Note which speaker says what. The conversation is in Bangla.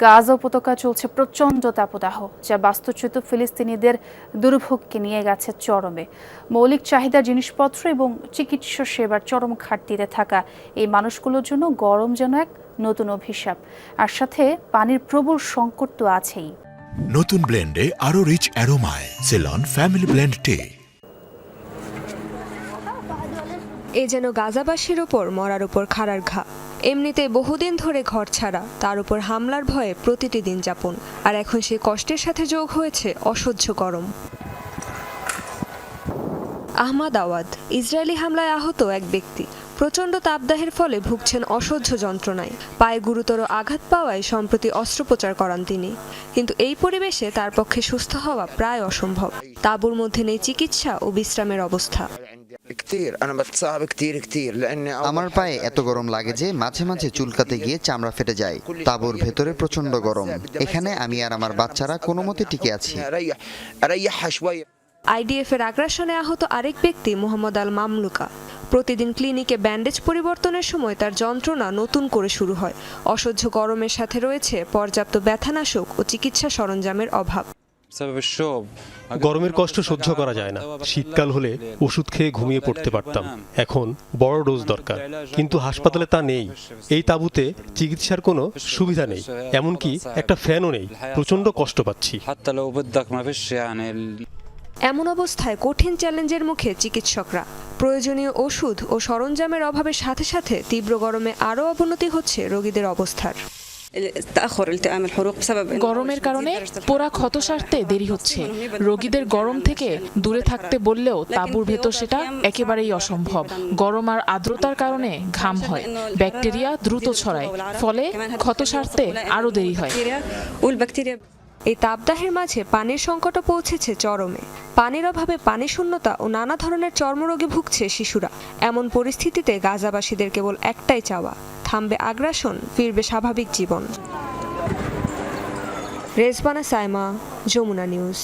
Speaker 1: গাজা উপত্যকায় চলছে প্রচণ্ড তাপদাহ, যা বাস্তুচ্যুত ফিলিস্তিনিদের দুর্ভোগকে নিয়ে গেছে চরমে। মৌলিক চাহিদার জিনিসপত্র এবং চিকিৎসা সেবার চরম ঘাটতিতে থাকা এই মানুষগুলোর জন্য গরম যেন এক নতুন অভিশাপ, আর সাথে পানির প্রবল সংকট তো আছেই।
Speaker 2: নতুন ব্লেন্ডে আরো রিচ অ্যারোমায় সেলন ফ্যামিলি ব্লেন্ড টে।
Speaker 3: এ যেন গাজাবাসীর ওপর মরার উপর খাড়ার ঘা। এমনিতে বহুদিন ধরে ঘর ছাড়া, তার উপর হামলার ভয়ে প্রতিটি দিন যাপন, আর এখন সেই কষ্টের সাথে যোগ হয়েছে অসহ্য গরম। আহমাদ আওয়াদ ইসরায়েলি হামলায় আহত এক ব্যক্তি। প্রচণ্ড তাপদাহের ফলে ভুগছেন অসহ্য যন্ত্রণায়। পায়ে গুরুতর আঘাত পাওয়ায় সম্প্রতি অস্ত্রোপচার করান তিনি, কিন্তু এই পরিবেশে তার পক্ষে সুস্থ হওয়া প্রায় অসম্ভব। তাঁবুর মধ্যে নেই চিকিৎসা ও বিশ্রামের অবস্থা।
Speaker 4: আমার পায়ে এত গরম লাগে যে মাঝে মাঝে চুলকাতে গিয়ে চামড়া ফেটে যায়। তাঁবুর ভেতরে প্রচন্ড গরম। এখানে আমি আর আমার বাচ্চারা কোনো মতে টিকে আছি।
Speaker 3: আইডিএফ এর আগ্রাসনে আহত আরেক ব্যক্তি মোহাম্মদ আল মামলুকা। প্রতিদিন ক্লিনিকে ব্যান্ডেজ পরিবর্তনের সময় তার যন্ত্রণা নতুন করে শুরু হয়। অসহ্য গরমের সাথে রয়েছে পর্যাপ্ত ব্যথানাশক ও চিকিৎসা সরঞ্জামের অভাব।
Speaker 5: গরমের কষ্ট সহ্য করা যায় না। শীতকাল হলে ওষুধ খেয়ে ঘুমিয়ে পড়তে পারতাম, এখন বড় ডোজ দরকার, কিন্তু হাসপাতালে তা নেই। এই তাঁবুতে চিকিৎসার কোনো সুবিধা নেই, এমনকি একটা ফ্যানও নেই। প্রচন্ড কষ্ট পাচ্ছি।
Speaker 3: এমন অবস্থায় কঠিন চ্যালেঞ্জের মুখে চিকিৎসকরা। প্রয়োজনীয় ওষুধ ও সরঞ্জামের অভাবের সাথে সাথে তীব্র গরমে আরও অবনতি হচ্ছে রোগীদের অবস্থার।
Speaker 6: গরমের কারণে পোড়া ক্ষত সারতে দেরি হচ্ছে। রোগীদের গরম থেকে দূরে থাকতে বললেও তাঁবুর ভেতর সেটা একেবারেই অসম্ভব। গরম আর আর্দ্রতার কারণে ঘাম হয়, ব্যাকটেরিয়া দ্রুত ছড়ায়, ফলে ক্ষত সারতে আরও দেরি হয়।
Speaker 3: এই তাপদাহের মাঝে পানির সংকটও পৌঁছেছে চরমে। পানির অভাবে পানি শূন্যতা ও নানা ধরনের চর্মরোগে ভুগছে শিশুরা। এমন পরিস্থিতিতে গাজাবাসীদের কেবল একটাই চাওয়া, থামবে আগ্রাসন, ফিরবে স্বাভাবিক জীবন। রেজবানা সাইমা, যমুনা নিউজ।